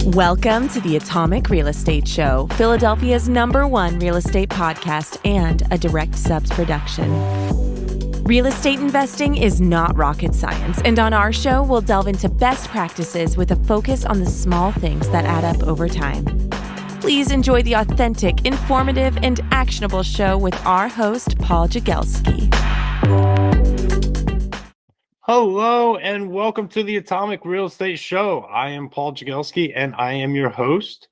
Welcome to the Atomic Real Estate Show, Philadelphia's #1 real estate podcast and a Direct Subs production. Real estate investing is not rocket science, and on our show, we'll delve into best practices with a focus on the small things that add up over time. Please enjoy the authentic, informative, and actionable show with our host, Paul Jagelski. Hello and welcome to the Atomic Real Estate Show. I am Paul Jagelski and I am your host.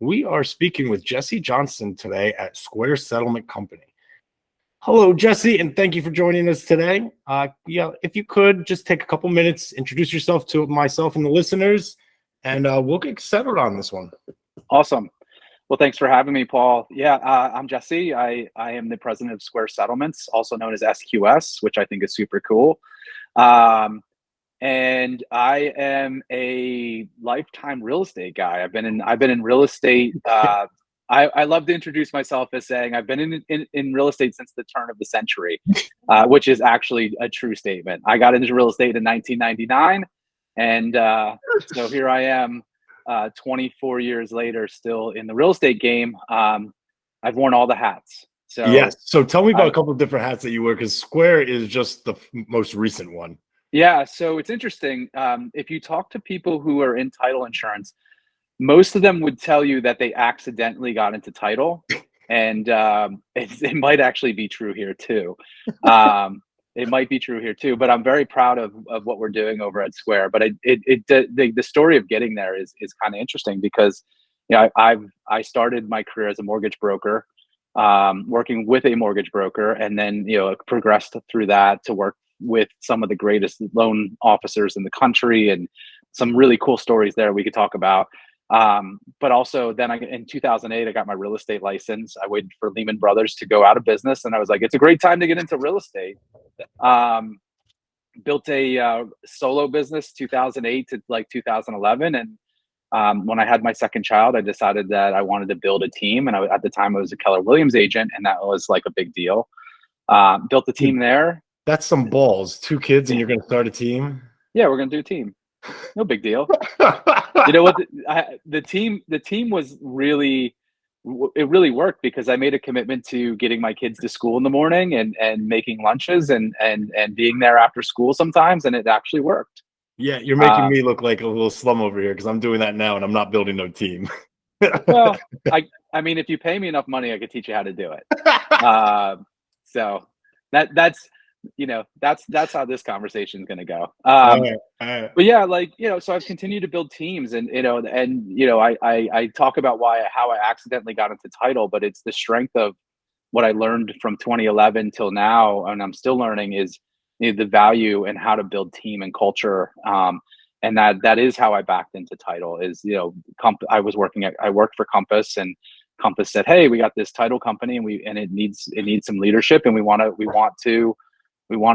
We are speaking with Jesse Johnston today at SQS Settlement Company. Hello, Jesse, and thank you for joining us today. If you could just take a couple minutes, introduce yourself to myself and the listeners, and we'll get settled on this one. Awesome. Well, thanks for having me, Paul. I'm Jesse. I am the president of SQS Settlements, also known as SQS, which I think is super cool. And I am a lifetime real estate guy. I've been in real estate. I love to introduce myself as saying I've been in real estate since the turn of the century, which is actually a true statement. I got into real estate in 1999, and so here I am, 24 years later, still in the real estate game. I've worn all the hats. So yes. So tell me about a couple of different hats that you wear, because Square is just the most recent one. Yeah. So it's interesting. If you talk to people who are in title insurance, most of them would tell you that they accidentally got into title, and it might actually be true here too. It might be true here too. But I'm very proud of what we're doing over at Square. But the story of getting there is kind of interesting because I started my career as a mortgage broker. Working with a mortgage broker, and then progressed through that to work with some of the greatest loan officers in the country, and some really cool stories there we could talk about. But also then in 2008, I got my real estate license. I waited for Lehman Brothers to go out of business, and I was like, it's a great time to get into real estate. Built a solo business 2008 to 2011, and when I had my second child, I decided that I wanted to build a team. And at the time I was a Keller Williams agent, and that was like a big deal. Built a team there. That's some balls. 2 kids and you're going to start a team? Yeah, we're going to do a team. No big deal. You know what? The team was really worked because I made a commitment to getting my kids to school in the morning and making lunches and being there after school sometimes. And it actually worked. Yeah, you're making me look like a little slum over here because I'm doing that now and I'm not building no team. Well, I mean, if you pay me enough money, I could teach you how to do it. So that's how this conversation is going to go. All right. But yeah, so I've continued to build teams, and I talk about how I accidentally got into title, but it's the strength of what I learned from 2011 till now, and I'm still learning is the value and how to build team and culture. And that is how I backed into title is, I worked for Compass, and Compass said, hey, we got this title company and it needs some leadership, and we want it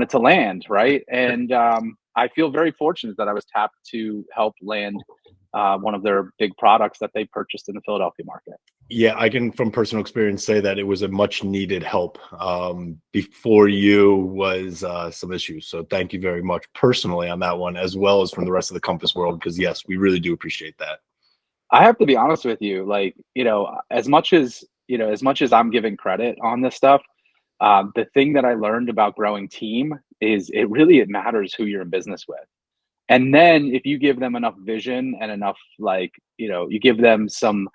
to land. Right. And I feel very fortunate that I was tapped to help land one of their big products that they purchased in the Philadelphia market. Yeah, I can from personal experience say that it was a much needed help. Before you was some issues. So thank you very much personally on that one, as well as from the rest of the Compass world, because yes, we really do appreciate that. I have to be honest with you, as much as I'm giving credit on this stuff, the thing that I learned about growing team is it matters who you're in business with. And then if you give them enough vision and enough, you give them some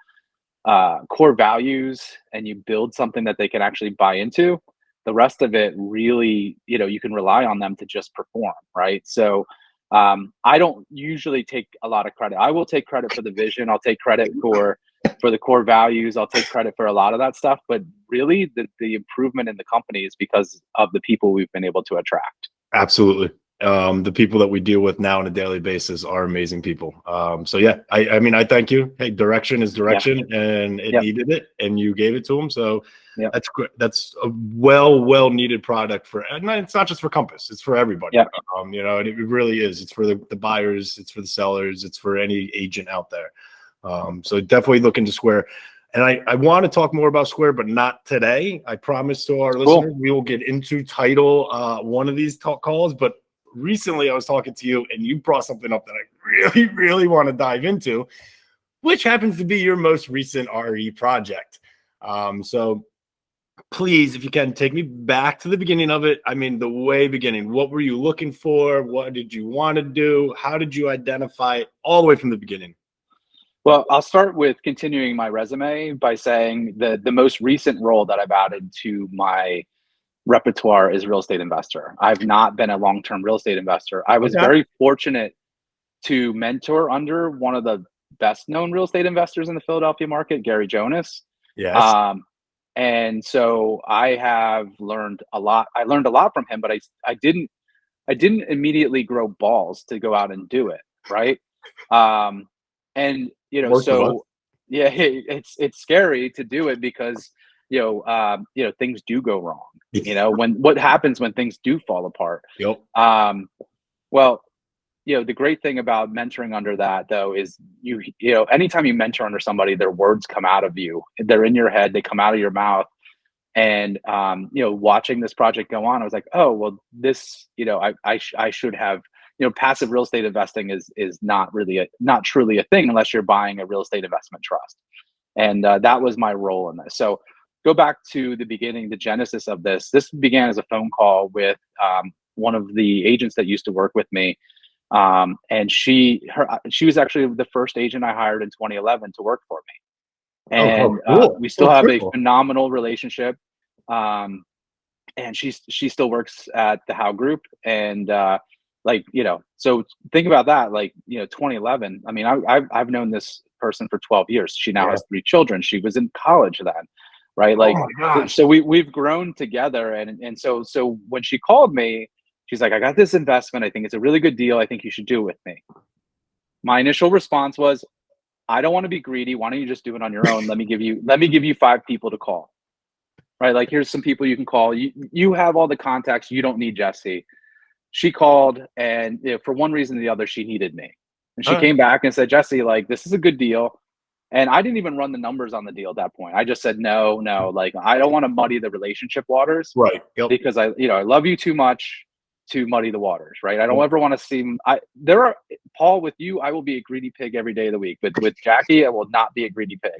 core values and you build something that they can actually buy into, the rest of it really, you can rely on them to just perform. Right. So I don't usually take a lot of credit. I will take credit for the vision. I'll take credit for the core values. I'll take credit for a lot of that stuff. But really the improvement in the company is because of the people we've been able to attract. Absolutely. The people that we deal with now on a daily basis are amazing people. So yeah, I mean, I thank you. Hey, direction is direction, and it needed it, and you gave it to them. So that's great. That's a well needed product and it's not just for Compass, it's for everybody. And it really is. It's for the buyers, it's for the sellers, it's for any agent out there. So definitely look into Square. And I want to talk more about Square, but not today. I promise to our listeners, we will get into title one of these talk calls, but recently I was talking to you and you brought something up that I really want to dive into, which happens to be your most recent RE project. So please, if you can, take me back to the beginning of it. I mean, the way beginning. What were you looking for? What did you want to do? How did you identify it? All the way from the beginning? Well, I'll start with continuing my resume by saying that the most recent role that I've added to my repertoire is real estate investor. I've not been a long-term real estate investor. I was very fortunate to mentor under one of the best known real estate investors in the Philadelphia market, Gary Jonas. Yes. And so I have learned a lot. I learned a lot from him, but I didn't immediately grow balls to go out and do it. Right. And so yeah, it's scary to do it because things do go wrong. What happens when things do fall apart. Yep. Well, the great thing about mentoring under that though is anytime you mentor under somebody, their words come out of you. They're in your head, they come out of your mouth. And watching this project go on, I was like, oh well, this I should have. Passive real estate investing is not truly a thing unless you're buying a real estate investment trust. And that was my role in this. So go back to the beginning, the genesis of this. This began as a phone call with one of the agents that used to work with me. And she was actually the first agent I hired in 2011 to work for me. And cool. We still have a phenomenal relationship. And she still works at the Howe Group. And so think about that, 2011. I mean, I've known this person for 12 years. She now has 3 children. She was in college then, right? Oh my gosh. So we've grown together. And so when she called me, she's like, I got this investment. I think it's a really good deal. I think you should do it with me. My initial response was, I don't want to be greedy. Why don't you just do it on your own? Let me give you 5 people to call, right? Like, here's some people you can call. You have all the contacts. You don't need Jesse. She called, and for one reason or the other, she needed me. And she came back and said, Jesse, this is a good deal. And I didn't even run the numbers on the deal at that point. I just said, no, I don't want to muddy the relationship waters. Right. Yep. Because I love you too much to muddy the waters, right? I don't ever want to seem, Paul, with you, I will be a greedy pig every day of the week. But with Jackie, I will not be a greedy pig.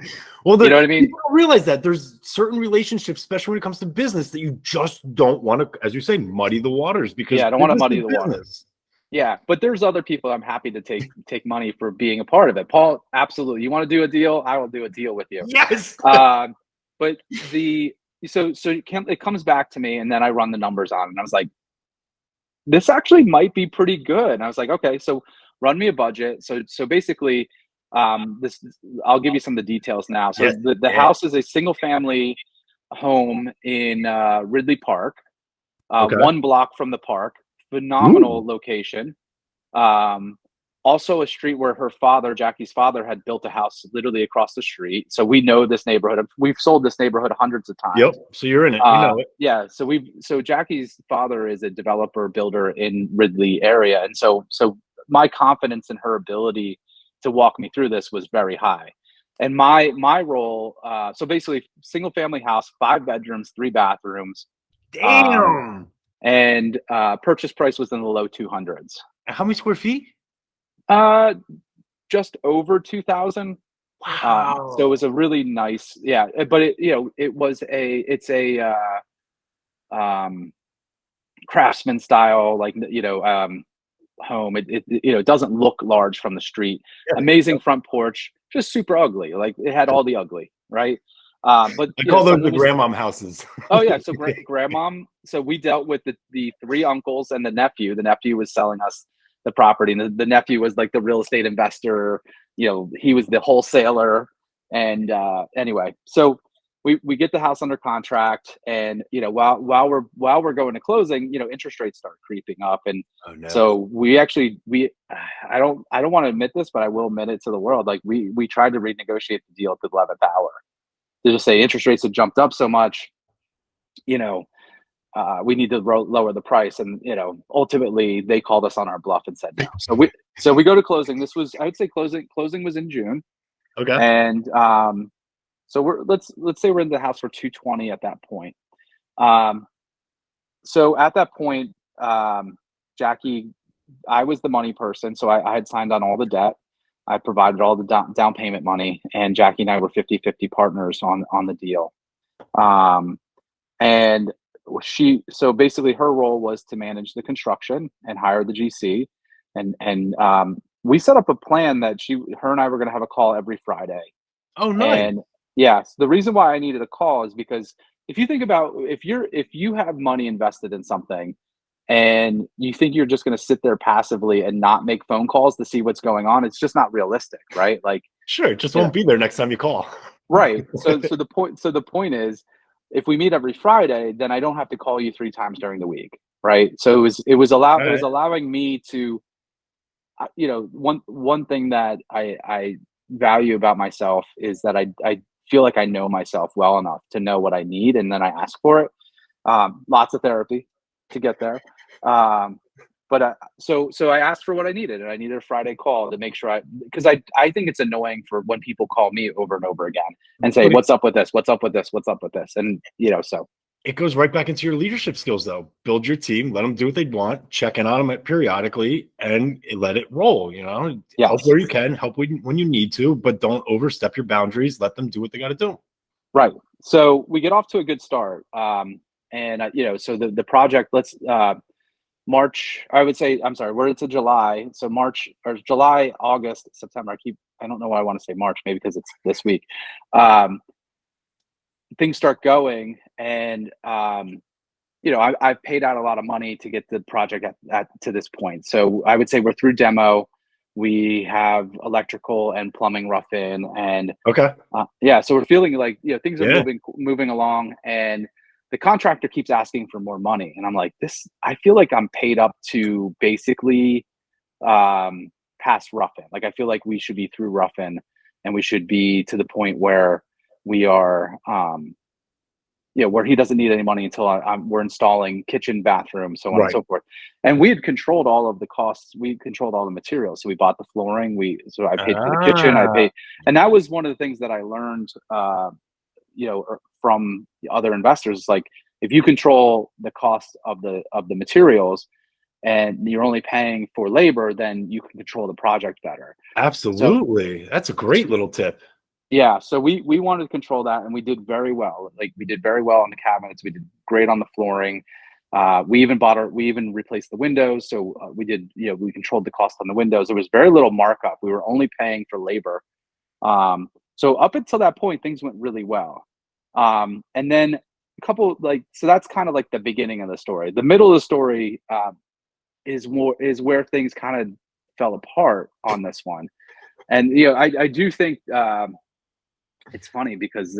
Well, you know what I mean? People don't realize that there's certain relationships, especially when it comes to business, that you just don't want to, as you say, muddy the waters. Because I don't want to muddy the waters. Yeah, but there's other people I'm happy to take money for being a part of it. Paul, absolutely. You want to do a deal? I will do a deal with you. Yes. But it comes back to me, and then I run the numbers on it, and I was like, this actually might be pretty good. And I was like, okay, so run me a budget. So basically, I'll give you some of the details now. So the house is a single family home in Ridley Park, 1 block from the park. Phenomenal location. Also a street where Jackie's father, had built a house literally across the street. So we know this neighborhood. We've sold this neighborhood hundreds of times. Yep. So you're in it. You know it. Yeah. So Jackie's father is a developer builder in Ridley area. And so my confidence in her ability to walk me through this was very high. And my role, so basically single family house, 5 bedrooms, 3 bathrooms. Damn. And purchase price was in the low 200s. How many square feet? Just over 2,000. Wow. So it was a really nice, but it's a craftsman style, home. It doesn't look large from the street. Amazing front porch, just super ugly. It had all the ugly, right? But I call those the grandmom houses. Oh yeah. So grandmom. So we dealt with the 3 uncles and the nephew. The nephew was selling us the property, and the nephew was like the real estate investor. He was the wholesaler. And anyway, so we get the house under contract, and while we're going to closing, interest rates start creeping up, and so I don't want to admit this, but I will admit it to the world. We tried to renegotiate the deal at the 11th hour. To just say interest rates have jumped up so much, we need to lower the price. And, ultimately they called us on our bluff and said no. So we go to closing. This was, I would say closing was in June. Okay. And so let's say we're in the house for 220 at that point. So at that point, Jackie, I was the money person. So I had signed on all the debt. I provided all the down payment money, and Jackie and I were 50-50 partners on the deal. And so basically her role was to manage the construction and hire the GC. And we set up a plan that her and I were going to have a call every Friday. Oh, nice. And yes, the reason why I needed a call is because if you think about, if you have money invested in something and you think you're just going to sit there passively and not make phone calls to see what's going on, it's just not realistic, right? Like, sure, it just won't be there next time you call. Right. So the point is, if we meet every Friday, then I don't have to call you 3 times during the week, right? So it was allowing me to, one thing that I value about myself is that I feel like I know myself well enough to know what I need, and then I ask for it. Lots of therapy to get there. So I asked for what I needed, and I needed a Friday call to make sure because I think it's annoying for when people call me over and over again and say, what's up with this? What's up with this? What's up with this? And, so. It goes right back into your leadership skills, though. Build your team, let them do what they want, check in on them periodically, and let it roll. Yes. Help where you can, help when you need to, but don't overstep your boundaries. Let them do what they got to do. Right. So we get off to a good start. So the project, March, I would say, I'm sorry, we're into July. So March or July, August, September. I don't know why I want to say March, maybe because it's this week. Things start going, and I've paid out a lot of money to get the project to this point. So I would say we're through demo. We have electrical and plumbing rough in, and okay, so we're feeling like things are moving along, and the contractor keeps asking for more money, and I'm like, I feel like I'm paid up to basically past rough in. Like, I feel like we should be through rough in, and we should be to the point where we are, where he doesn't need any money until we're installing kitchen, bathroom, so on and so forth. And we had controlled all of the costs. We controlled all the materials. So we bought the flooring. So I paid for the kitchen. I paid, and that was one of the things that I learned, from the other investors. Like, if you control the cost of the materials and you're only paying for labor, then you can control the project better. Absolutely. That's a great little tip. Yeah, so we wanted to control that, and we did very well. Like, we did very well on the cabinets. We did great on the flooring. We even replaced the windows. So we controlled the cost on the windows. There was very little markup. We were only paying for labor. So up until that point, things went really well. And then so that's kind of like the beginning of the story. The middle of the story is where things kind of fell apart on this one. And I do think it's funny because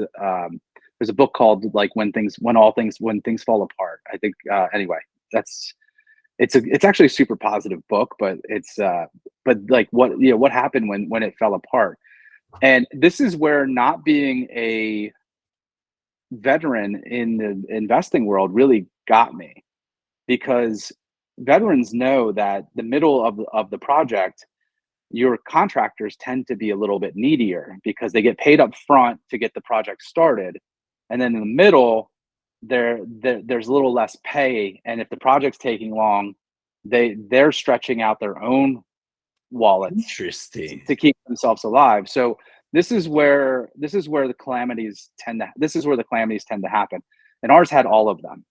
there's a book called like when things fall apart. I think anyway, it's actually a super positive book, but what happened when it fell apart. And this is where not being a veteran in the investing world really got me, because veterans know that the middle of the project, your contractors tend to be a little bit needier because they get paid up front to get the project started, and then in the middle there's a little less pay, and if the project's taking long, they're stretching out their own wallets to keep themselves alive. So this is where the calamities tend to happen, and ours had all of them.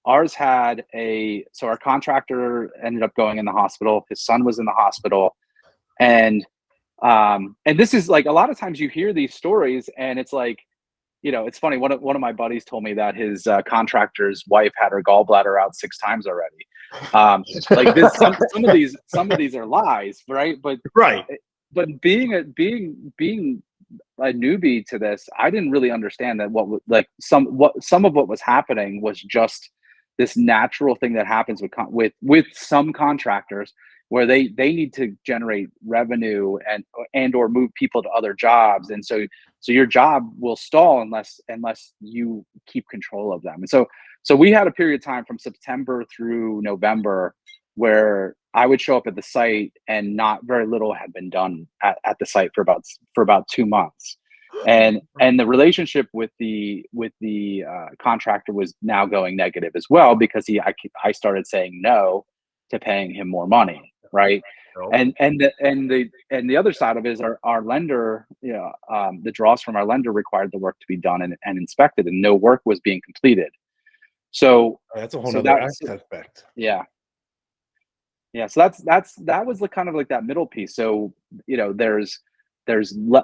Ours had our contractor ended up going in the hospital. His son was in the hospital. And this is like, a lot of times you hear these stories and it's like, it's funny. One of my buddies told me that his contractor's wife had her gallbladder out 6 times already. Like this, some of these are lies, right? But being a newbie to this, I didn't really understand that some of what was happening was just this natural thing that happens with some contractors, where they need to generate revenue and or move people to other jobs, and so your job will stall unless you keep control of them. And so we had a period of time from September through November where I would show up at the site and not very little had been done at the site for about 2 months. And the relationship with the contractor was now going negative as well, because I started saying no to paying him more money. right? No. And the other side of it is our lender, the draws from our lender required the work to be done and inspected, and no work was being completed. So That's a whole so nother that's aspect. yeah. Yeah, so that was like kind of like that middle piece. So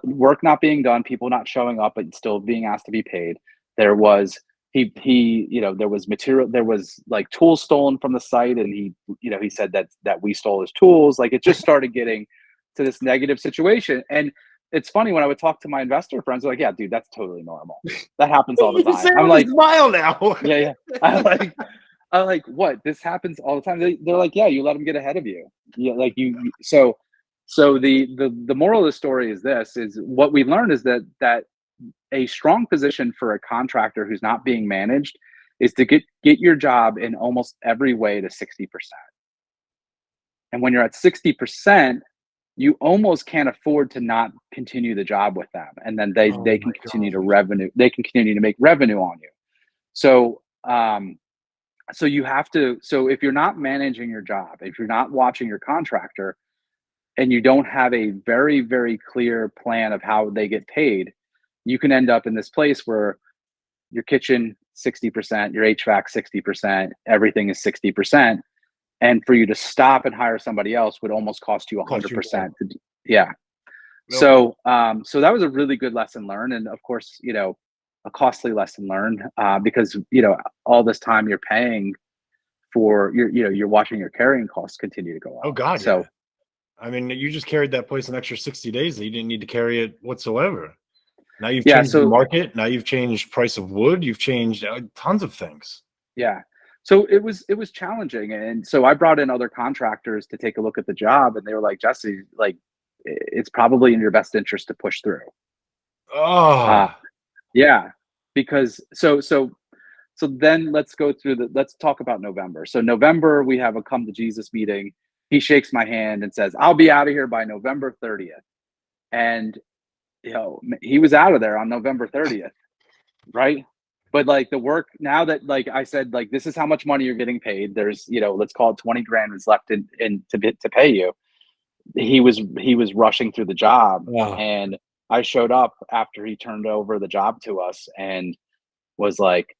work not being done, people not showing up, but still being asked to be paid. There was there was material, there was like tools stolen from the site, and he said that we stole his tools. Like it just started getting to this negative situation. And it's funny when I would talk to my investor friends, they're like, "Yeah, dude, that's totally normal. That happens all the You time." say I'm with like, a smile now. "Yeah, yeah." I'm like, what? This happens all the time. They're like, yeah, you let them get ahead of you. Yeah, like so the moral of the story is this: is what we learned is that a strong position for a contractor who's not being managed is to get your job in almost every way to 60%. And when you're at 60%, you almost can't afford to not continue the job with them, and then they Oh can my continue to God. they can continue to make revenue on you. So so you have to, so if you're not managing your job, if you're not watching your contractor, and you don't have a very, very clear plan of how they get paid, you can end up in this place where your kitchen 60%, your HVAC 60%, everything is 60%. And for you to stop and hire somebody else would almost cost you Cost you 100%. more. Yeah. Yep. So that was a really good lesson learned. And of course, a costly lesson learned, because, all this time you're paying for you're watching your carrying costs continue to go Oh up. God, So yeah. I mean, you just carried that place an extra 60 days that you didn't need to carry it whatsoever. Now you've yeah, changed the so market. Now you've changed price of wood. You've changed tons of things. yeah. So it was challenging. And so I brought in other contractors to take a look at the job, and they were like, Jesse, like it's probably in your best interest to push through. Uh Oh, yeah, because so then let's talk about November. So November, we have a come to Jesus meeting. He shakes my hand and says, I'll be out of here by November 30th. And he was out of there on November 30th, right? But like the work, now that, like I said, like this is how much money you're getting paid. There's, let's call it 20 grand was left in to pay you. He was rushing through the job, wow. and I showed up after he turned over the job to us and was like,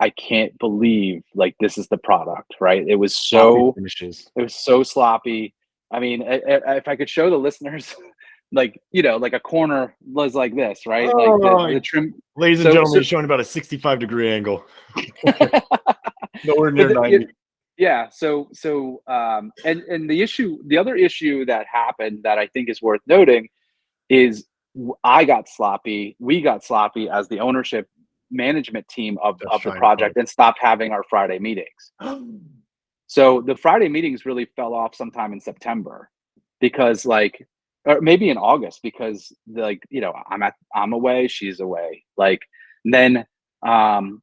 I can't believe like this is the product, right? Sloppy finishes. It was so sloppy. I mean, if I could show the listeners, like like a corner was like this, right? Like the Oh, trim. ladies and So gentlemen, so, he's showing about a 65-degree angle. Nowhere but near 90. yeah. And the other issue that happened that I think is worth noting is I got sloppy. We got sloppy as the ownership management team That's of the trying to close. project, and stopped having our Friday meetings. So the Friday meetings really fell off sometime in September, because like, or maybe in August, because like, I'm away, she's away. Like, and then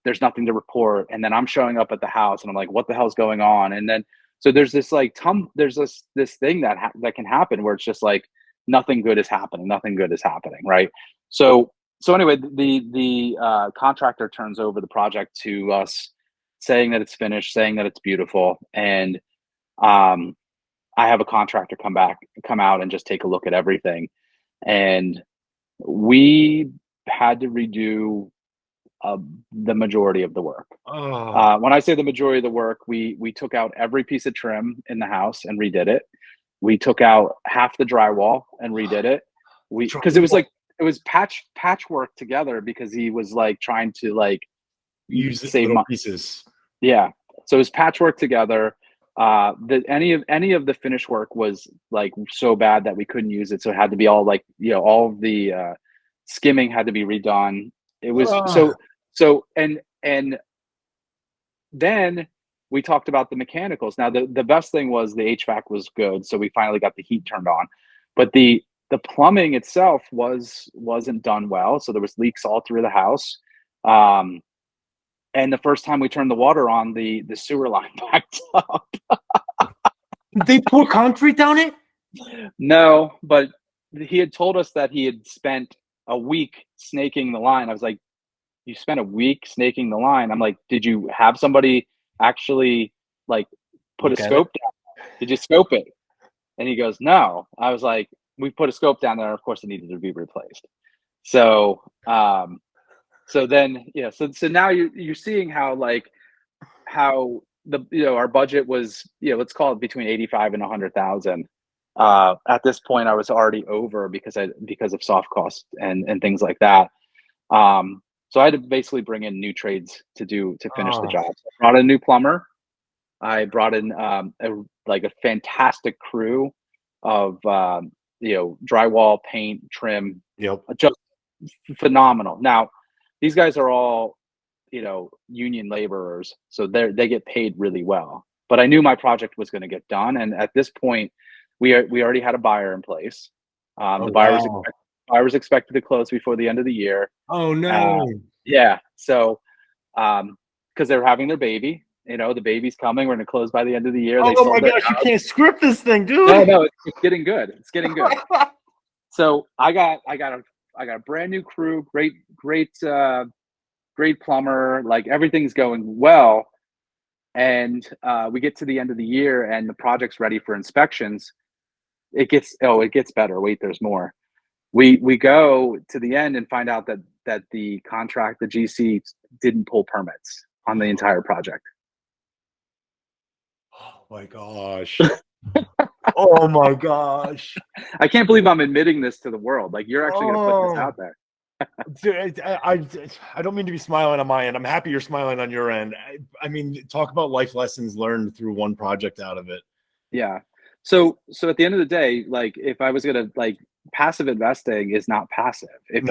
there's nothing to report. And then I'm showing up at the house and I'm like, what the hell's going on? And then, so there's this like, there's this thing that can happen where it's just like, nothing good is happening. Nothing good is happening. Right. So anyway, the contractor turns over the project to us, saying that it's finished, saying that it's beautiful. And I have a contractor come out and just take a look at everything. And we had to redo the majority of the work. Oh, When I say the majority of the work, we took out every piece of trim in the house and redid it. We took out half the drywall and redid it. Because it was like, it was patchwork together, because he was like trying to like use save little money. pieces. Yeah. So it was patchwork together. Any of the finish work was like so bad that we couldn't use it. So it had to be all like, all of the skimming had to be redone. It was Oh, and then we talked about the mechanicals. Now the best thing was the HVAC was good. So we finally got the heat turned on, but the plumbing itself wasn't done well. So there was leaks all through the house. And the first time we turned the water on, the sewer line backed up. they pour concrete down it? No, but he had told us that he had spent a week snaking the line. I was like, you spent a week snaking the line? I'm like, did you have somebody actually like put a Look at it. scope down? Did you scope it? And he goes, no. I was like, we put a scope down there. Of course, it needed to be replaced. So, so then, so now you're seeing how our budget was, let's call it between 85 and 100,000. At this point, I was already over because of soft costs and things like that. So I had to basically bring in new trades to finish the job. So I brought in a new plumber. I brought in a fantastic crew of drywall, paint, trim. Yep. Just phenomenal. Now, these guys are all union laborers, so they get paid really well. But I knew my project was going to get done, and at this point, we already had a buyer in place. The buyer was expected to close before the end of the year. Oh no! Yeah. So, because they were having their baby, the baby's coming. We're going to close by the end of the year. Oh my gosh! You can't script this thing, dude. No, it's getting good. It's getting good. So I got a brand new crew. Great plumber. Like, everything's going well, and we get to the end of the year, and the project's ready for inspections. It gets better. Wait, there's more. We go to the end and find out that the contract, the GC, didn't pull permits on the entire project. Oh my gosh. Oh my gosh. I can't believe I'm admitting this to the world. Like, you're actually going to put this out there. Dude, I don't mean to be smiling on my end. I'm happy you're smiling on your end. I mean, talk about life lessons learned through one project out of it. Yeah. So at the end of the day, like, if I was going to, passive investing is not passive. If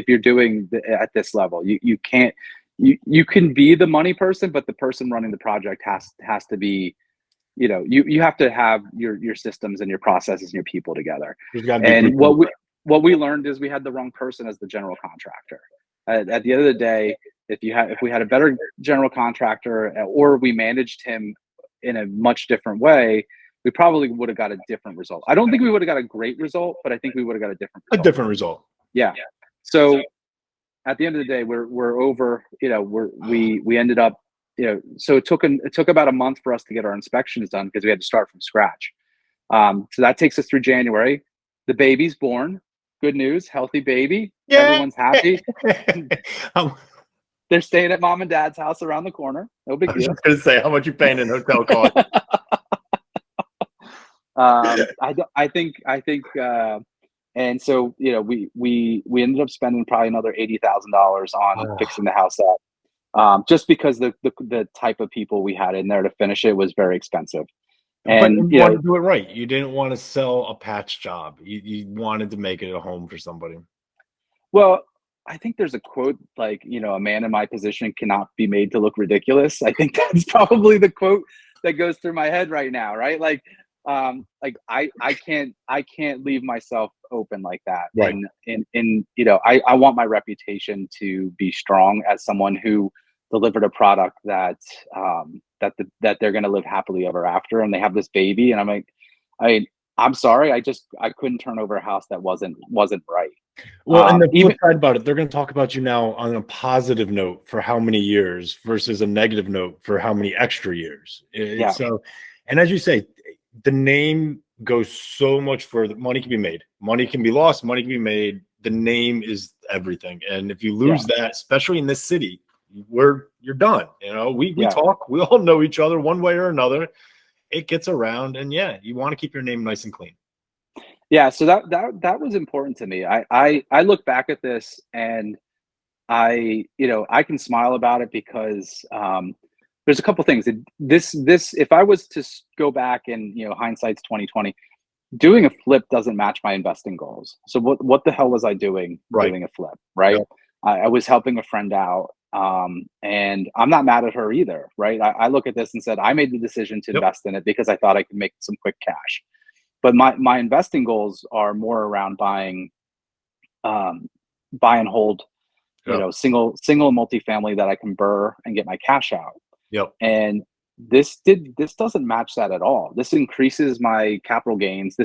you're doing at this level, you can't, you can be the money person, but the person running the project has to be, you have to have your systems and your processes and your people together. And what we learned is we had the wrong person as the general contractor. At the end of the day, if we had a better general contractor, or we managed him in a much different way, we probably would have got a different result. I don't think we would have got a great result, but I think we would have got a different result. Yeah. So at the end of the day, we're over. We ended up. So it took about a month for us to get our inspections done because we had to start from scratch. So that takes us through January. The baby's born. Good news, healthy baby. Yeah. Everyone's happy. They're staying at mom and dad's house around the corner. No big deal. I was just gonna say, how much you paying in hotel cost? I think, and so we ended up spending probably another $80,000 on fixing the house up, just because the type of people we had in there to finish it was very expensive. And you wanted to do it right. You didn't want to sell a patch job. You wanted to make it a home for somebody. Well, I think there's a quote like, a man in my position cannot be made to look ridiculous. I think that's probably the quote that goes through my head right now, right? I can't leave myself open like that. Right. And I want my reputation to be strong as someone who delivered a product that they're going to live happily ever after, and they have this baby, and I'm like, I'm sorry, I couldn't turn over a house that wasn't right. Well, and the flip side about it, they're going to talk about you now on a positive note for how many years versus a negative note for how many extra years. Yeah. So, and as you say, the name goes so much further. Money can be made. Money can be lost. Money can be made. The name is everything. And if you lose that, especially in this city, you're done. We talk. We all know each other one way or another. It gets around, and you want to keep your name nice and clean. Yeah. So that was important to me. I look back at this, and I can smile about it because there's a couple things. This if I was to go back and hindsight's 2020, doing a flip doesn't match my investing goals. So what the hell was I doing doing a flip, right? Yep. I was helping a friend out, and I'm not mad at her either, right? I look at this and said I made the decision to invest in it because I thought I could make some quick cash. But my investing goals are more around buy and hold, single multifamily that I can burr and get my cash out. Yep. And this doesn't match that at all. This increases my capital gains.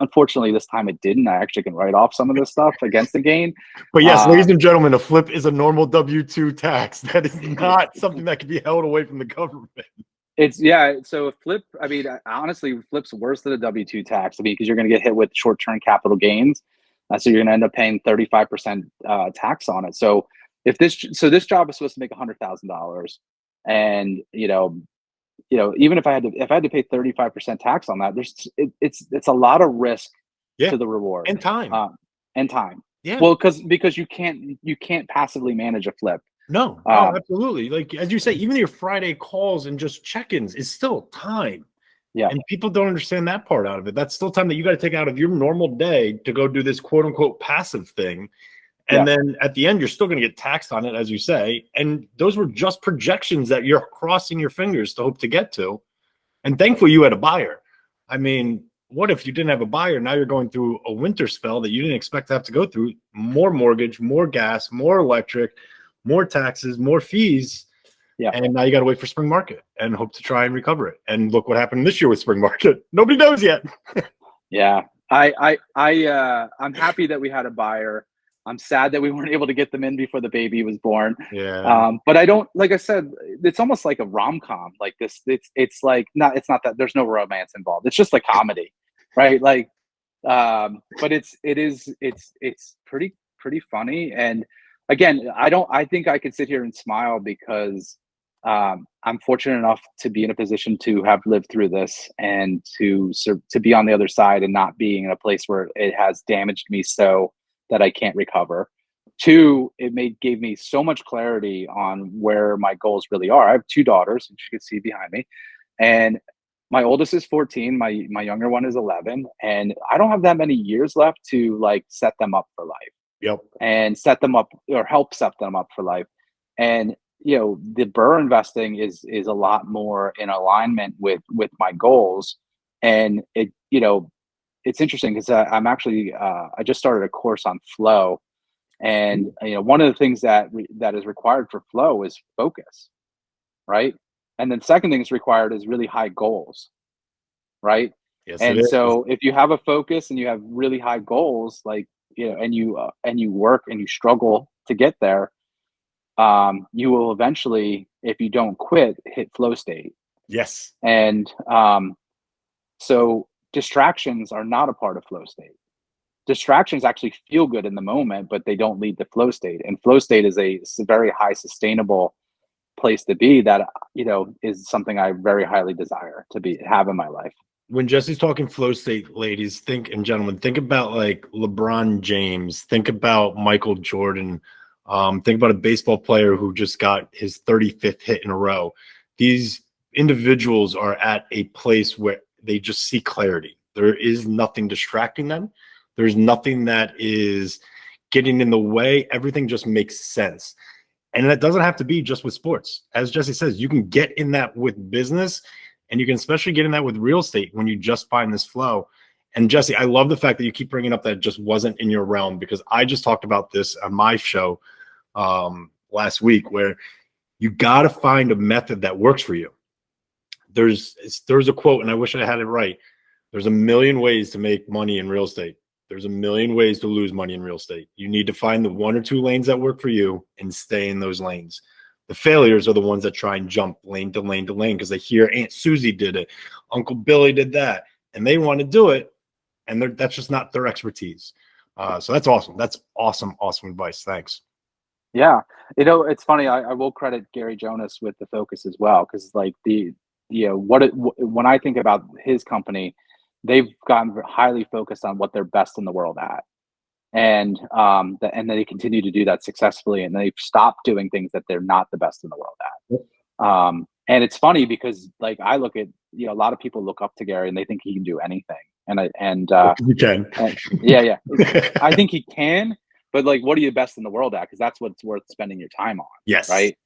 Unfortunately, this time it didn't. I actually can write off some of this stuff against the gain. But yes, ladies and gentlemen, a flip is a normal W-2 tax. That is not something that can be held away from the government. It's yeah. So a flip, I mean, honestly, flip's worse than a W-2 tax. I mean, because you're going to get hit with short-term capital gains, so you're going to end up paying 35% tax on it. So this job is supposed to make $100,000, and even if I had to pay 35% tax on that, it's a lot of risk to the reward and time. And time. Yeah. Well, because you can't passively manage a flip. No, absolutely. Like, as you say, even your Friday calls and just check-ins is still time. Yeah. And people don't understand that part out of it. That's still time that you got to take out of your normal day to go do this quote unquote passive thing. And then at the end, you're still going to get taxed on it, as you say. And those were just projections that you're crossing your fingers to hope to get to. And thankfully, you had a buyer. I mean, what if you didn't have a buyer? Now you're going through a winter spell that you didn't expect to have to go through. More mortgage, more gas, more electric, more taxes, more fees. Yeah. And now you got to wait for spring market and hope to try and recover it. And look what happened this year with spring market. Nobody knows yet. Yeah. I'm happy that we had a buyer. I'm sad that we weren't able to get them in before the baby was born. Yeah. But I don't, like I said, it's almost like a rom-com like this. It's like, it's not that there's no romance involved. It's just like comedy, right? Like, but it's pretty funny. And again, I think I could sit here and smile because I'm fortunate enough to be in a position to have lived through this and to be on the other side and not being in a place where it has damaged me so that I can't recover. Two, it gave me so much clarity on where my goals really are. I have two daughters, which you can see behind me, and my oldest is 14. My younger one is 11, and I don't have that many years left to like set them up for life. Yep. And set them up or help set them up for life. And the Burr investing is a lot more in alignment with my goals. And it's interesting because I'm actually I just started a course on flow, and one of the things that is required for flow is focus, right? And then second thing is required is really high goals, right? Yes, and so if you have a focus and you have really high goals, like and you work and you struggle to get there, you will eventually, if you don't quit, hit flow state. Yes. And so distractions are not a part of flow state. Distractions actually feel good in the moment, but they don't lead to flow state. And flow state is a very high sustainable place to be that, is something I very highly desire to have in my life. When Jesse's talking flow state, ladies, and gentlemen, think about like LeBron James, think about Michael Jordan, think about a baseball player who just got his 35th hit in a row. These individuals are at a place where they just see clarity. There is nothing distracting them. There's nothing that is getting in the way. Everything just makes sense. And that doesn't have to be just with sports. As Jesse says, you can get in that with business, and you can especially get in that with real estate when you just find this flow. And Jesse, I love the fact that you keep bringing up that it just wasn't in your realm, because I just talked about this on my show last week, where you got to find a method that works for you. There's a quote, and I wish I had it right. There's a million ways to make money in real estate. There's a million ways to lose money in real estate. You need to find the one or two lanes that work for you and stay in those lanes. The failures are the ones that try and jump lane to lane to lane because they hear Aunt Susie did it, Uncle Billy did that, and they want to do it, and that's just not their expertise. So that's awesome. That's awesome advice. Thanks. Yeah, it's funny. I will credit Gary Jonas with the focus as well, because like when I think about his company, they've gotten highly focused on what they're best in the world at. And and they continue to do that successfully, and they've stopped doing things that they're not the best in the world at. And it's funny because like I look at a lot of people look up to Gary and they think he can do anything, You can. yeah I think he can, but like, what are you best in the world at? Because that's what's worth spending your time on. Yes. Right.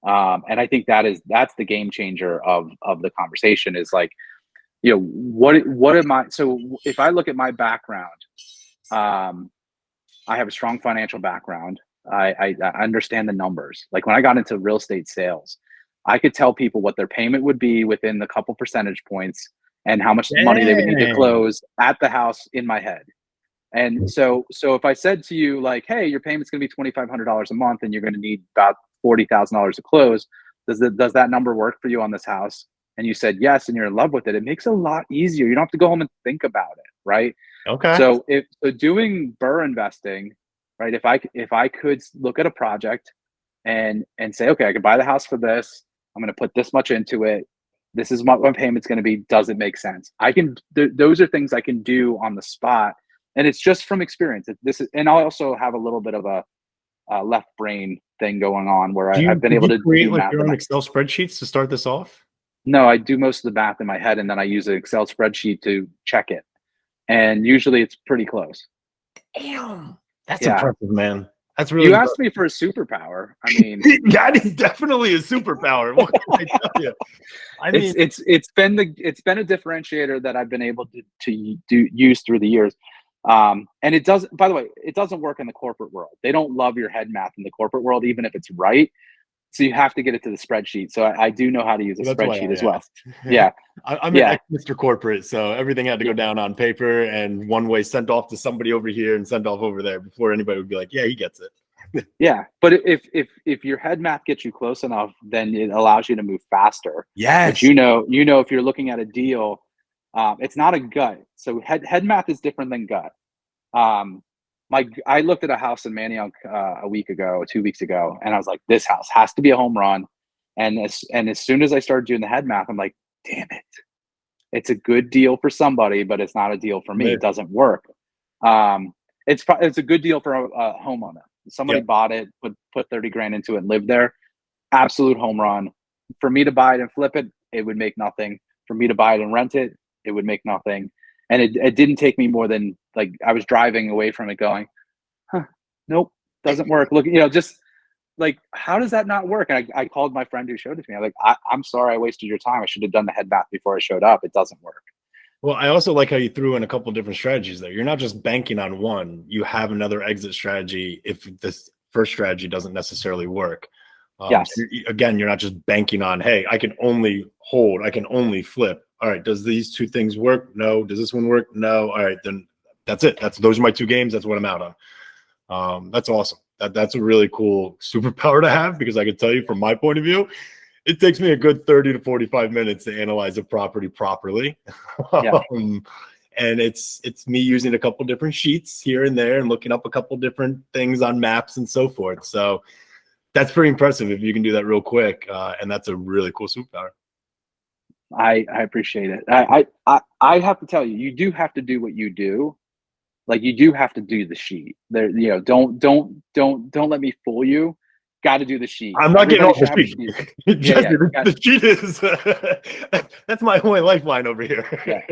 And I think that's the game changer of the conversation is like, what am I? So if I look at my background, I have a strong financial background. I understand the numbers. Like when I got into real estate sales, I could tell people what their payment would be within the couple percentage points and how much money they would need to close at the house in my head. And so if I said to you like, hey, your payment's going to be $2,500 a month and you're going to need about $40,000 to close, does that number work for you on this house? and you said yes and you're in love with it, it makes it a lot easier. You don't have to go home and think about it, right? Okay. So doing BRRRR investing, right? If I could look at a project and say, okay, I could buy the house for this. I'm going to put this much into it. This is what my payment's going to be. Does it make sense? I can. Those are things I can do on the spot, and it's just from experience. And I also have a little bit of a left brain thing going on where I've been able to create do like math your own Excel spreadsheets to start this off? No, I do most of the math in my head, and then I use an Excel spreadsheet to check it. And usually it's pretty close. Damn. That's impressive, man. That's really You impressive. asked me for a superpower. I mean, that is definitely a superpower. What can I tell you? I mean, it's been a differentiator that I've been able to use through the years. And it doesn't, by the way, it doesn't work in the corporate world. They don't love your head math in the corporate world, even if it's right. So you have to get it to the spreadsheet. So I do know how to use a spreadsheet as well. Yeah. I'm an ex-Mr. Corporate, so everything had to go down on paper and one way sent off to somebody over here and sent off over there before anybody would be like, yeah, he gets it. Yeah. But if your head math gets you close enough, then it allows you to move faster. Yes. But you know, if you're looking at a deal, it's not a gut. So head math is different than gut. I looked at a house in Manayunk a week ago, 2 weeks ago, and I was like, this house has to be a home run. And as soon as I started doing the head math, I'm like, damn it. It's a good deal for somebody, but it's not a deal for me. It doesn't work. It's a good deal for a homeowner. Somebody bought it, put 30 grand into it and lived there. Absolute home run. For me to buy it and flip it, it would make nothing. For me to buy it and rent it, it would make nothing. And it didn't take me more than, like, I was driving away from it going, nope, doesn't work. Look, just like, how does that not work? And I called my friend who showed it to me. I'm like, I'm sorry I wasted your time. I should have done the head math before I showed up. It doesn't work. Well, I also like how you threw in a couple different strategies there. You're not just banking on one. You have another exit strategy if this first strategy doesn't necessarily work. Yes. So you're not just banking on, hey, I can only hold, I can only flip. All right, does these two things work? No. Does this one work? No. All right, then that's it. Those are my two games. That's what I'm out on. That's awesome. That's a really cool superpower to have, because I can tell you from my point of view, it takes me a good 30 to 45 minutes to analyze a property properly. Yeah. And it's me using a couple different sheets here and there and looking up a couple different things on maps and so forth. So that's pretty impressive if you can do that real quick. And that's a really cool superpower. I appreciate it. I have to tell you, you do have to do what you do. Like, you do have to do the sheet. There, don't let me fool you. Got to do the sheet. I'm not getting off the sheet. Jesse, the sheet is that's my only lifeline over here. Yeah,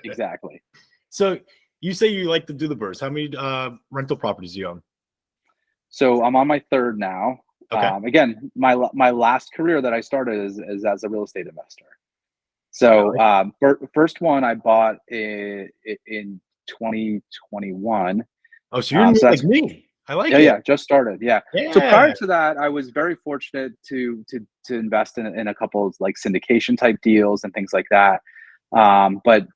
exactly. So you say you like to do the BRRRRs. How many rental properties do you own? So I'm on my third now. Okay. Again, my last career that I started is as a real estate investor. So first one I bought in 2021. Oh, so you're like me. I like it. Yeah, just started. Yeah. So prior to that, I was very fortunate to invest in a couple of, like, syndication type deals and things like that. But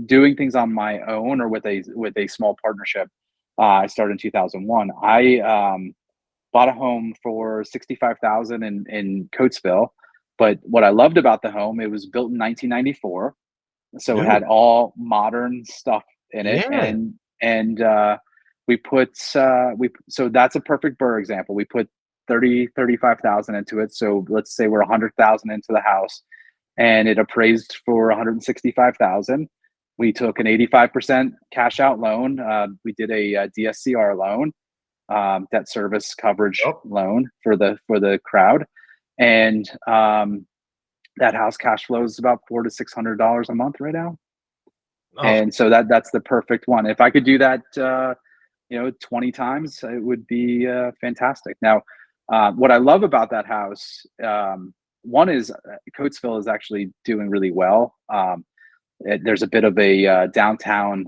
doing things on my own or with a small partnership, I started in 2001. I bought a home for $65,000 in Coatesville. But what I loved about the home, it was built in 1994, so it had all modern stuff in it, and we put so that's a perfect BRRRR example. We put 35,000 into it. So let's say we're 100,000 into the house, and it appraised for 165,000. We took an 85% cash out loan. We did a DSCR loan, debt service coverage loan for the crowd. And that house cash flows about $400 to $600 a month right now. And so that's the perfect one. If I could do that, 20 times, it would be fantastic. Now, what I love about that house, one is Coatesville is actually doing really well. There's a bit of a downtown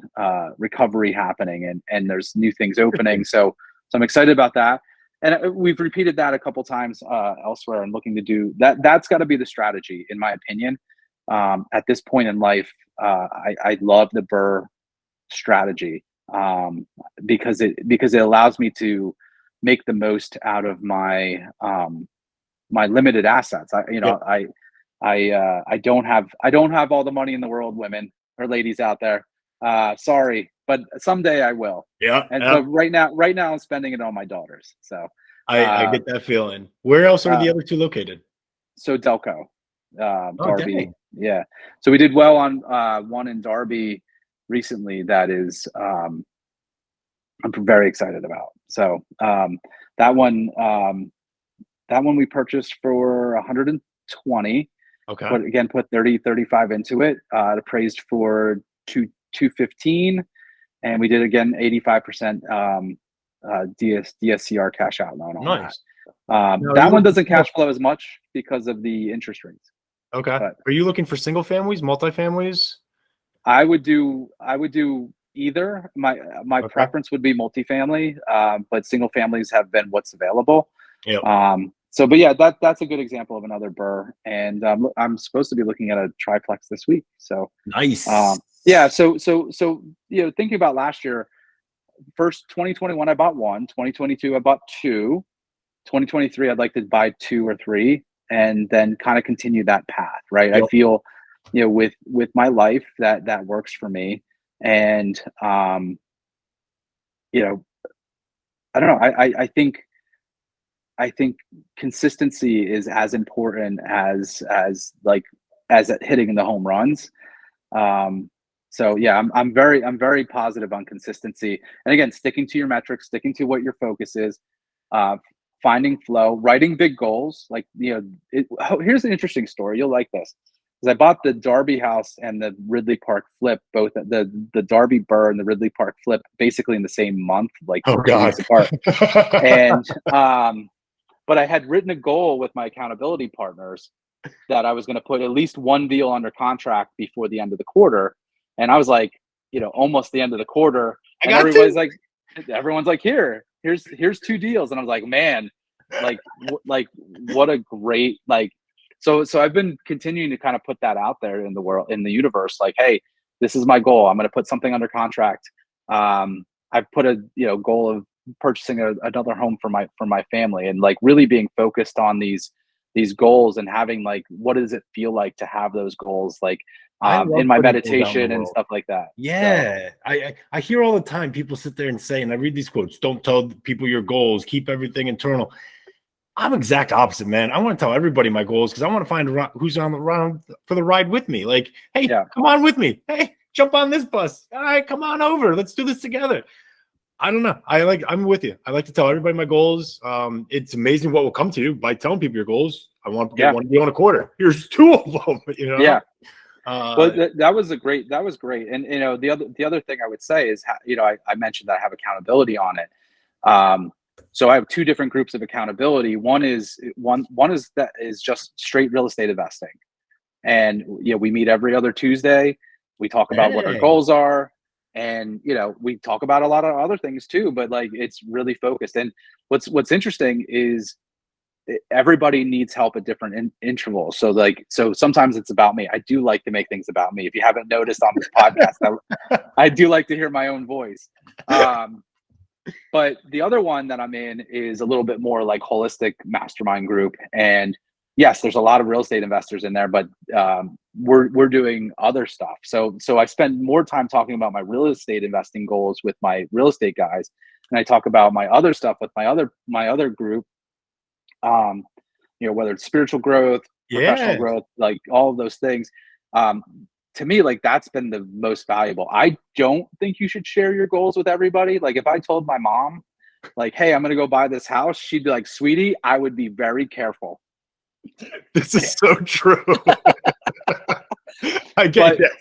recovery happening, and there's new things opening. So I'm excited about that. And we've repeated that a couple times elsewhere, and looking to do that. That's got to be the strategy, in my opinion. At this point in life, I love the BRRRR strategy because it allows me to make the most out of my my limited assets. I don't have all the money in the world, women or ladies out there. Sorry, but someday I will. Yeah. But right now I'm spending it on my daughters. So I get that feeling. Where else are the other two located? So Delco, Darby. Dang. Yeah. So we did well on one in Darby recently that is I'm very excited about. So that one we purchased for 120. Okay. But again, put 35 into it. It appraised for 215, and we did again 85% DSCR cash out loan on Nice. that. That one doesn't cash flow as much because of the interest rates. Okay. But are you looking for single families, multifamilies? I would do either. My preference would be multifamily, but single families have been what's available. Yeah. So, but yeah, that's a good example of another burr, and I'm supposed to be looking at a triplex this week. So nice. Yeah. So thinking about last year, first 2021 I bought one, 2022 I bought two, 2023 I'd like to buy 2 or 3, and then kind of continue that path. Right. Yep. I feel, with my life that works for me, and I don't know. I think consistency is as important as hitting the home runs. So yeah, I'm very positive on consistency. And again, sticking to your metrics, sticking to what your focus is, finding flow, writing big goals. Here's an interesting story. You'll like this. Because I bought the Darby house and the Ridley Park flip, both the Darby burr and the Ridley Park flip, basically in the same month, like 2 weeks apart. And but I had written a goal with my accountability partners that I was going to put at least one deal under contract before the end of the quarter. And I was like, almost the end of the quarter. And everyone's like, here's 2 deals. And I was like, man, what a great, so I've been continuing to kind of put that out there in the world, in the universe. Like, hey, this is my goal. I'm going to put something under contract. I've put a, goal of purchasing another home for my family, and really being focused on these goals, and having what does it feel like to have those goals, in my meditation and stuff like that. Yeah. So, I hear all the time people sit there and say, and I read these quotes, don't tell people your goals, keep everything internal. I'm exact opposite, man. I want to tell everybody my goals because I want to find who's on the run for the ride with me. Like, hey, come on with me. Hey, jump on this bus. All right, come on over. Let's do this together. I don't know. I'm with you. I like to tell everybody my goals. It's amazing what will come to you by telling people your goals. I want to get one deal in a quarter. Here's 2 of them. Yeah. Well, that was great. And the other thing I would say is, I mentioned that I have accountability on it. So I have 2 different groups of accountability. One is that is just straight real estate investing, and we meet every other Tuesday. We talk about what our goals are. And, we talk about a lot of other things too, but it's really focused. And what's interesting is everybody needs help at different intervals. So sometimes it's about me. I do like to make things about me. If you haven't noticed on this podcast, I do like to hear my own voice. But the other one that I'm in is a little bit more holistic mastermind group. And yes, there's a lot of real estate investors in there, but we're doing other stuff. So I spend more time talking about my real estate investing goals with my real estate guys, and I talk about my other stuff with my other group. Whether it's spiritual growth, professional growth, all of those things. To me, that's been the most valuable. I don't think you should share your goals with everybody. If I told my mom, hey, I'm going to go buy this house, she'd be like, sweetie, I would be very careful. This is so true. I get it.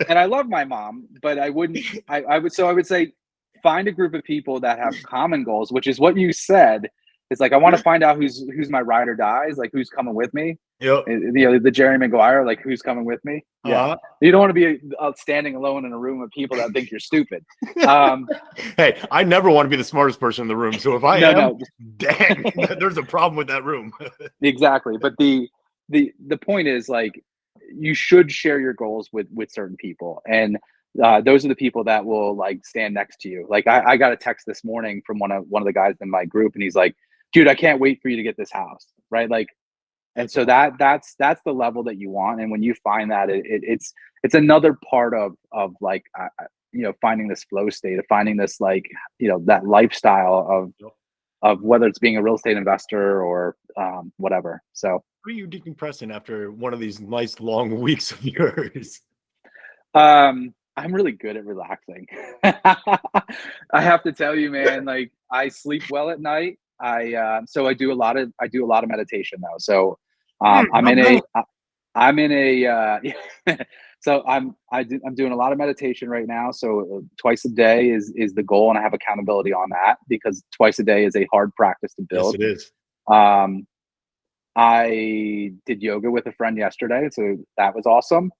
And I love my mom, but I wouldn't. I would say find a group of people that have common goals, which is what you said. It's I want to find out who's my ride or dies, who's coming with me. Yep. The Jerry Maguire, who's coming with me. Yeah. You don't want to be standing alone in a room of people that think you're stupid. Hey, I never want to be the smartest person in the room. So if I dang, there's a problem with that room. Exactly. But the point is you should share your goals with certain people, and those are the people that will stand next to you. I got a text this morning from one of the guys in my group, and he's like, dude, I can't wait for you to get this house. Right. And so that's the level that you want. And when you find that, it's another part of like, finding this flow state, of finding this, like, that lifestyle of whether it's being a real estate investor or whatever. So how are you decompressing after one of these nice long weeks of yours? I'm really good at relaxing. I have to tell you, man, like, I sleep well at night. So I do a lot of meditation now. So I'm in a so I'm doing a lot of meditation right now. So twice a day is the goal, and I have accountability on that, because twice a day is a hard practice to build. Yes, it is. I did yoga with a friend yesterday, so that was awesome.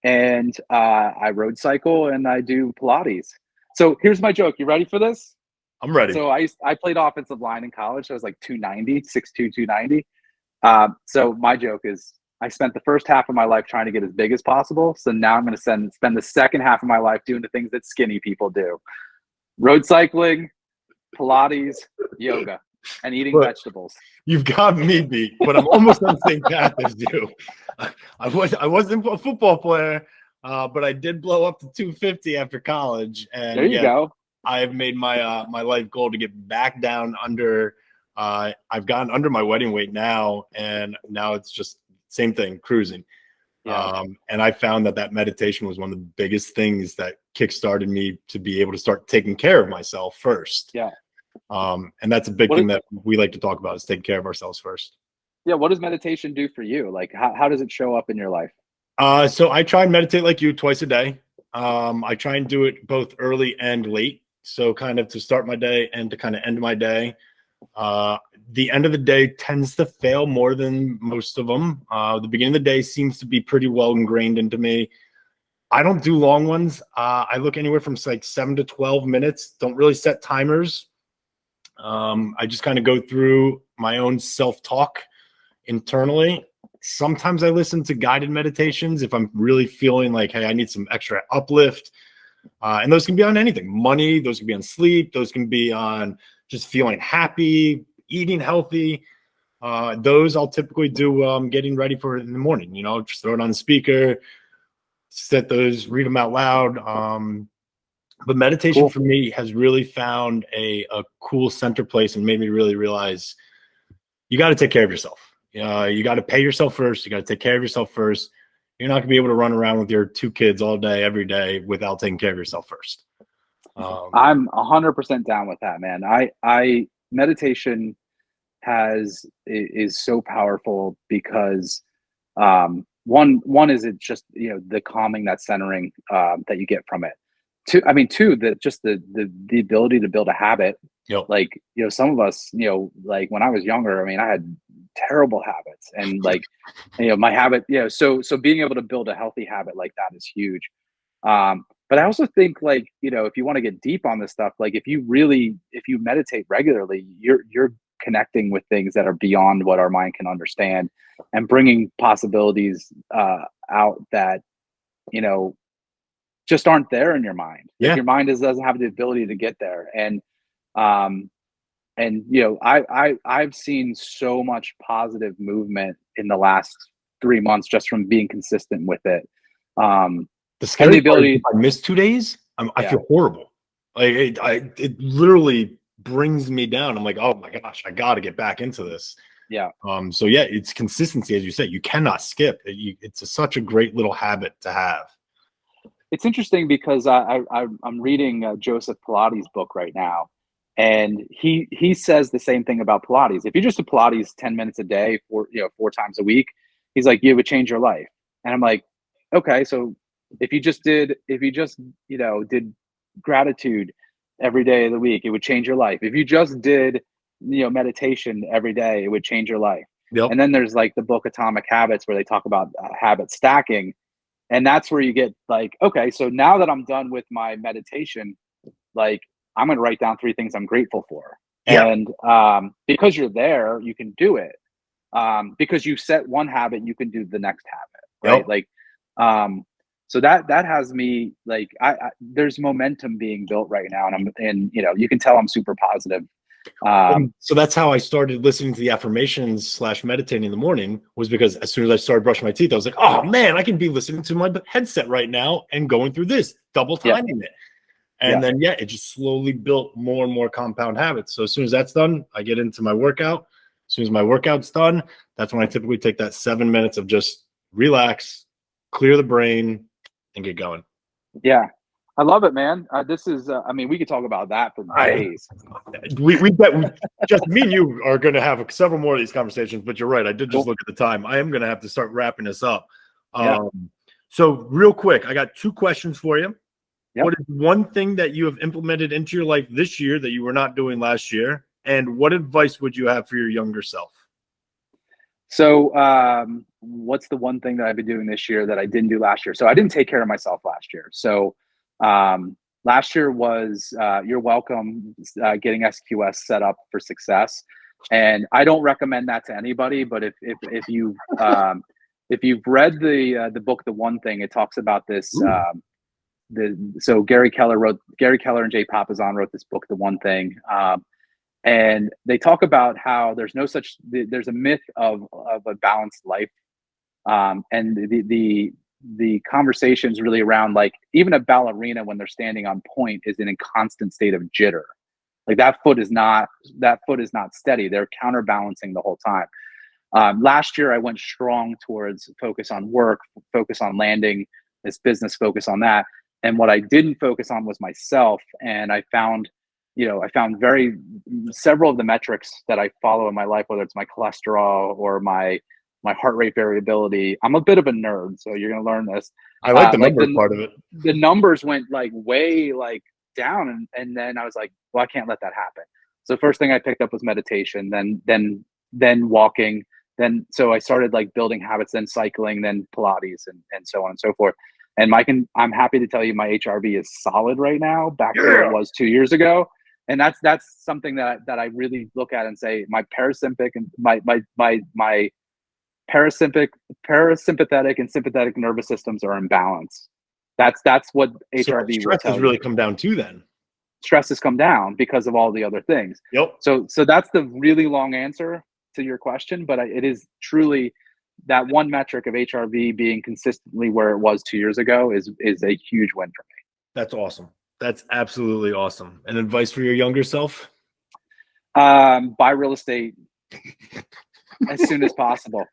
And I road cycle, and I do Pilates. So here's my joke. You ready for this? I'm ready. So I played offensive line in college. So I was like 290, 6'2", 290. So my joke is, I spent the first half of my life trying to get as big as possible. So now I'm going to spend the second half of my life doing the things that skinny people do: road cycling, Pilates, yoga, and eating vegetables. You've got me beat, but I'm almost on the same path as you. I wasn't a football player, but I did blow up to 250 after college. And there you go. I've made my my life goal to get back down under. I've gotten under my wedding weight now, and now it's just same thing, cruising. Yeah. And I found that meditation was one of the biggest things that kickstarted me to be able to start taking care of myself first. Yeah. And that's a big thing that we like to talk about, is taking care of ourselves first. Yeah. What does meditation do for you? Like, how does it show up in your life? So I try and meditate like you twice a day. I try and do it both early and late. So kind of to start my day and to kind of end my day. The end of the day tends to fail more than most of them. The beginning of the day seems to be pretty well ingrained into me. I don't do long ones. I look anywhere from like 7 to 12 minutes. Don't really set timers. I just kind of go through my own self-talk internally. Sometimes I listen to guided meditations if I'm really feeling like, hey, I need some extra uplift. And those can be on anything: money, those can be on sleep, those can be on just feeling happy, eating healthy. Those I'll typically do getting ready for it in the morning. Just throw it on the speaker, set those, read them out loud. But meditation for me has really found a cool center place and made me really realize you got to take care of yourself. You got to pay yourself first. You got to take care of yourself first. You're not going to be able to run around with your 2 kids all day, every day, without taking care of yourself first. I'm 100% down with that, man. I meditation is so powerful because one is it just, the calming, that centering that you get from it. Two, that just the ability to build a habit. Yep. Like, some of us, like when I was younger, I had terrible habits, and like, my habit, so being able to build a healthy habit like that is huge. But I also think, like, if you want to get deep on this stuff, like if you meditate regularly, you're connecting with things that are beyond what our mind can understand, and bringing possibilities out that, just aren't there in your mind. Yeah. Like, your mind doesn't have the ability to get there. And I've seen so much positive movement in the last 3 months just from being consistent with it. The scary part is, if I miss 2 days, I feel horrible. Like it literally brings me down. I'm like, oh my gosh, I got to get back into this. Yeah. So yeah, it's consistency, as you said. You cannot skip. It's such a great little habit to have. It's interesting because I'm reading Joseph Pilates' book right now, and he says the same thing about Pilates. If you just do Pilates 10 minutes a day, 4 times a week, he's like, it would change your life. And I'm like, okay, so if you just did gratitude every day of the week, it would change your life. If you just did meditation every day, it would change your life. Yep. And then there's like the book Atomic Habits, where they talk about habit stacking. And that's where you get like, okay, so now that I'm done with my meditation, like, I'm going to write down 3 things I'm grateful for. Yeah. And because you're there, you can do it. Because you set one habit, you can do the next habit, right? Yep. Like, so that has me like, I there's momentum being built right now, and you can tell I'm super positive. So that's how I started listening to the affirmations / meditating in the morning, was because as soon as I started brushing my teeth, I was like, oh man, I can be listening to my headset right now and going through this, double timing it. And then, it just slowly built more and more compound habits. So as soon as that's done, I get into my workout. As soon as my workout's done, that's when I typically take that 7 minutes of just relax, clear the brain, and get going. Yeah. I love it, man. This is, we could talk about that for days. We just me and you are going to have several more of these conversations, but you're right. I did just look at the time. I am going to have to start wrapping this up. So real quick, I got 2 questions for you. Yep. What is one thing that you have implemented into your life this year that you were not doing last year? And what advice would you have for your younger self? So what's the one thing that I've been doing this year that I didn't do last year? So I didn't take care of myself last year. So last year was you're welcome, getting SQS set up for success. And I don't recommend that to anybody, but if you if you've read the book, The One Thing, it talks about this. So Gary Keller and Jay Papasan wrote this book, The One Thing. And they talk about how there's a myth of a balanced life. And the conversations really around, like, even a ballerina, when they're standing on point, is in a constant state of jitter. Like that foot is not steady. They're counterbalancing the whole time. Last year I went strong towards focus on work, focus on landing this business, focus on that. And what I didn't focus on was myself. And I found several of the metrics that I follow in my life, whether it's my cholesterol or my heart rate variability. I'm a bit of a nerd, so you're going to learn this. I like the numbers part of it. The numbers went way down. And then I was like, well, I can't let that happen. So first thing I picked up was meditation, then walking. So I started building habits, then cycling, then Pilates, and so on and so forth. And I'm happy to tell you my HRV is solid right now, back to where it was 2 years ago. And that's something that I really look at and say, my parasympathetic and my parasympathetic and sympathetic nervous systems are in balance. That's what HRV stress has really come down too. Then stress has come down because of all the other things. Yep. So that's the really long answer to your question, but it is truly that one metric of HRV being consistently where it was 2 years ago is a huge win for me. That's awesome. That's absolutely awesome. And advice for your younger self? Buy real estate as soon as possible.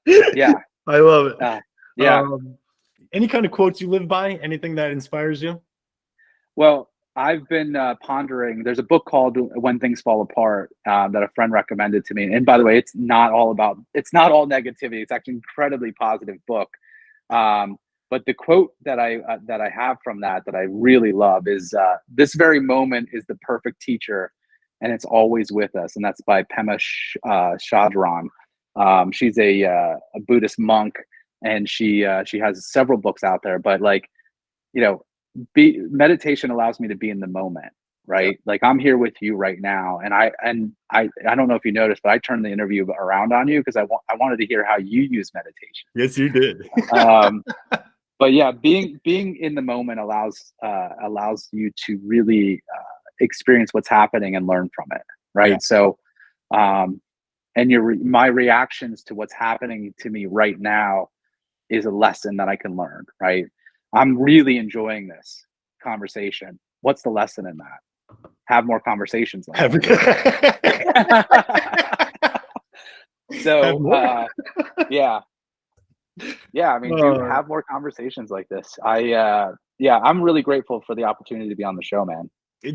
Yeah. I love it. Yeah. Any kind of quotes you live by? Anything that inspires you? Well, I've been pondering. There's a book called When Things Fall Apart that a friend recommended to me. And by the way, it's not all negativity. It's actually an incredibly positive book. But the quote that I have from that I really love is, "This very moment is the perfect teacher, and it's always with us." And that's by Pema Chodron. She's a Buddhist monk, and she has several books out there. But meditation allows me to be in the moment, right? Yeah. Like I'm here with you right now, and I don't know if you noticed, but I turned the interview around on you because I wanted to hear how you use meditation. Yes, you did. But yeah, being in the moment allows you to really experience what's happening and learn from it, right? Yeah. So, and my reactions to what's happening to me right now is a lesson that I can learn, right? I'm really enjoying this conversation. What's the lesson in that? Have more conversations like that. So, yeah. Yeah, dude, have more conversations like this. I'm really grateful for the opportunity to be on the show, man.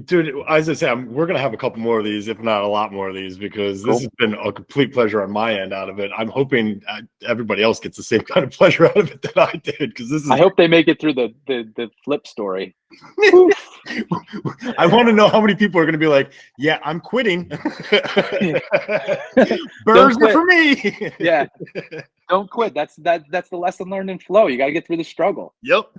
Dude, as I say, we're going to have a couple more of these, if not a lot more of these, because this has been a complete pleasure on my end out of it. I'm hoping everybody else gets the same kind of pleasure out of it that I did, because this is. I hope they make it through the flip story. I want to know how many people are going to be like, "Yeah, I'm quitting." Birds are for me. Yeah, don't quit. That's the lesson learned in flow. You got to get through the struggle. Yep.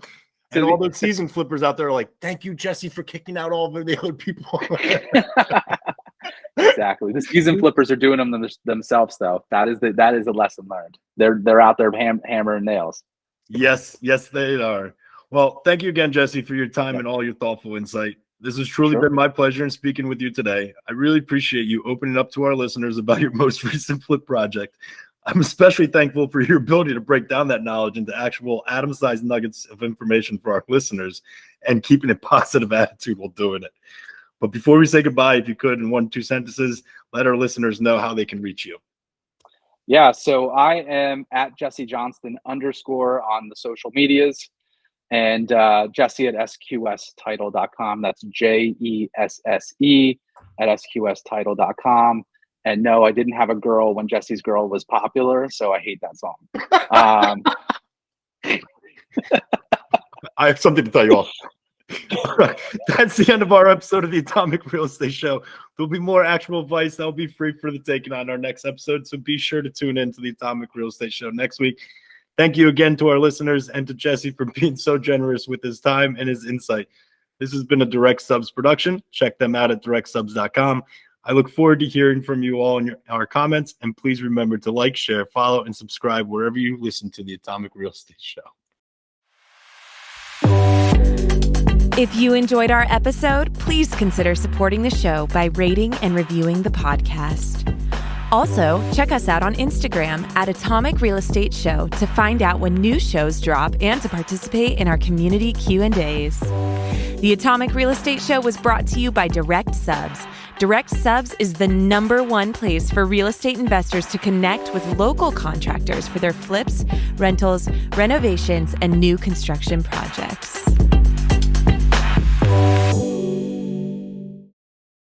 And all those season flippers out there are like, "Thank you, Jesse, for kicking out all of the other people." Exactly. The season flippers are doing them themselves, though. That is a lesson learned. They're out there hammering nails. Yes, they are. Well, thank you again, Jesse, for your time and all your thoughtful insight. This has truly been my pleasure in speaking with you today. I really appreciate you opening up to our listeners about your most recent flip project. I'm especially thankful for your ability to break down that knowledge into actual atom-sized nuggets of information for our listeners and keeping a positive attitude while doing it. But before we say goodbye, if you could, in 1-2 sentences, let our listeners know how they can reach you. Yeah, so I am at Jesse Johnston _ on the social medias, and Jesse at SQStitle.com. That's JESSE at SQStitle.com. And no, I didn't have a girl when Jesse's Girl was popular, so I hate that song. I have something to tell you all. All right. That's the end of our episode of the Atomic Real Estate Show. There'll be more actual advice that'll be free for the taking on our next episode, so be sure to tune in to the Atomic Real Estate Show next week. Thank you again to our listeners and to Jesse for being so generous with his time and his insight. This has been a Direct Subs production. Check them out at directsubs.com. I look forward to hearing from you all in our comments, and please remember to like, share, follow, and subscribe wherever you listen to the Atomic Real Estate Show. If you enjoyed our episode, please consider supporting the show by rating and reviewing the podcast. Also, check us out on Instagram at Atomic Real Estate Show to find out when new shows drop and to participate in our community Q&As. The Atomic Real Estate Show was brought to you by Direct Subs. Direct Subs is the #1 place for real estate investors to connect with local contractors for their flips, rentals, renovations, and new construction projects.